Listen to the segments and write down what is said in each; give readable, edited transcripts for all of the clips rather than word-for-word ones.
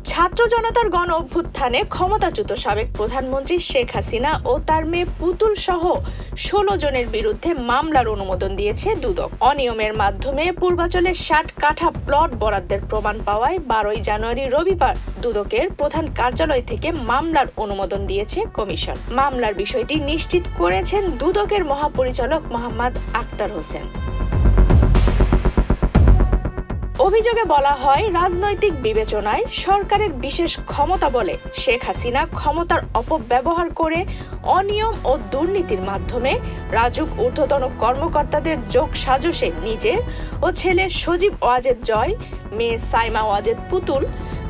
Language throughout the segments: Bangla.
ছাত্র জনতার গণ অভ্যুত্থানে ক্ষমতাচ্যুত সাবেক প্রধানমন্ত্রী শেখ হাসিনা ও তার মেয়ে পুতুল সহ ১৬ জনের বিরুদ্ধে মামলার অনুমোদন দিয়েছে দুদক। অনিয়মের মাধ্যমে পূর্বাঞ্চলে ৬০ কাঠা প্লট বরাদ্দের প্রমাণ পাওয়ায় ১২ জানুয়ারি রবিবার দুদকের প্রধান কার্যালয় থেকে মামলার অনুমোদন দিয়েছে কমিশন। মামলার বিষয়টি নিশ্চিত করেছেন দুদকের মহাপরিচালক মোহাম্মদ আক্তার হোসেন। অভিযোগে বলা হয়, রাজনৈতিক বিবেচনায় সরকারের বিশেষ ক্ষমতা বলে শেখ হাসিনা ক্ষমতার অপব্যবহার করে অনিয়ম ও দুর্নীতির মাধ্যমে রাজুক ঊর্ধ্বতন কর্মকর্তাদের যোগ সাজশে নিজে ও ছেলে সজীব ওয়াজেদ জয়, মেয়ে সাইমা ওয়াজেদ পুতুল,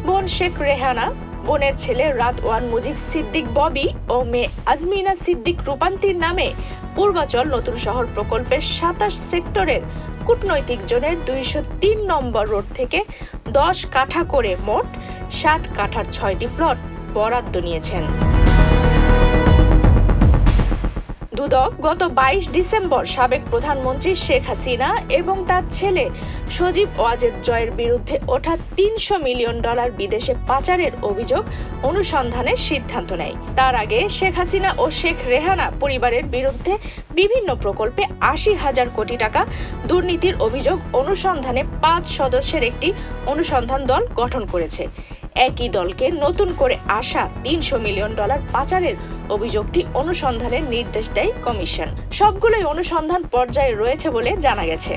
বোন শেখ রেহানা, বোনের ছেলে রাতওয়ান মুজিব সিদ্দিক ববি ও মেয়ে আজমিনা সিদ্দিক রূপান্তির নামে পূর্বাচল নতুন শহর প্রকল্পের ২৭ সেক্টরের কূটনৈতিক জোনের ২০৩ নম্বর রোড থেকে ১০ কাঠা করে মোট ৬০ কাঠার ৬টি প্লট বরাদ্দ নিয়েছেন। দুদক গত ২২ ডিসেম্বর সাবেক প্রধানমন্ত্রী শেখ হাসিনা এবং তার ছেলে সজীব ওয়াজেদ জয়ের বিরুদ্ধে ওঠা $৩০০ মিলিয়ন বিদেশে পাচারের অভিযোগ অনুসন্ধানের সিদ্ধান্ত নেয়। তার আগে শেখ হাসিনা ও শেখ রেহানা পরিবারের বিরুদ্ধে বিভিন্ন প্রকল্পে ৮০,০০০ কোটি টাকা দুর্নীতির অভিযোগ অনুসন্ধানে ৫ সদস্যের একটি অনুসন্ধান দল গঠন করেছে। একই দলকে নতুন করে আসা $৩০০ মিলিয়ন পাচারের অভিযোগটি অনুসন্ধানের নির্দেশ দেয় কমিশন। সবগুলোই অনুসন্ধান পর্যায়ে রয়েছে বলে জানা গেছে।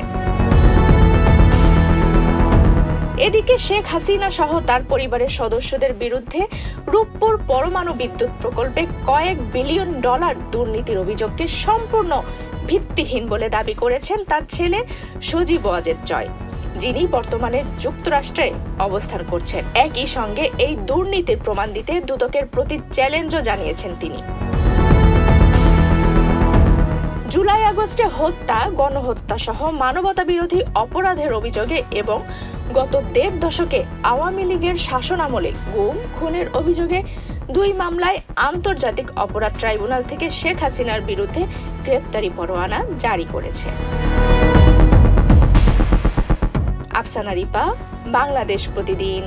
এদিকে শেখ হাসিনা সহ তার পরিবারের সদস্যদের বিরুদ্ধে রূপপুর পরমাণু বিদ্যুৎ প্রকল্পে কয়েক বিলিয়ন ডলার দুর্নীতির অভিযোগকে সম্পূর্ণ ভিত্তিহীন বলে দাবি করেছেন তার ছেলে সজীব ওয়াজেদ জয়, যিনি বর্তমানে যুক্তরাষ্ট্রে অবস্থান করছেন। একই সঙ্গে এই দুর্নীতির প্রমাণ দিতে দুদকের প্রতি চ্যালেঞ্জও জানিয়েছেন তিনি। জুলাই আগস্টে হত্যা, গণহত্যা সহ মানবতা বিরোধী অপরাধের অভিযোগে এবং গত ১.৫ দশকে আওয়ামী লীগের শাসনামলে গুম খুনের অভিযোগে ২ মামলায় আন্তর্জাতিক অপরাধ ট্রাইব্যুনাল থেকে শেখ হাসিনার বিরুদ্ধে গ্রেপ্তারি পরোয়ানা জারি করেছে। আফসানা রিপা, বাংলাদেশ প্রতিদিন।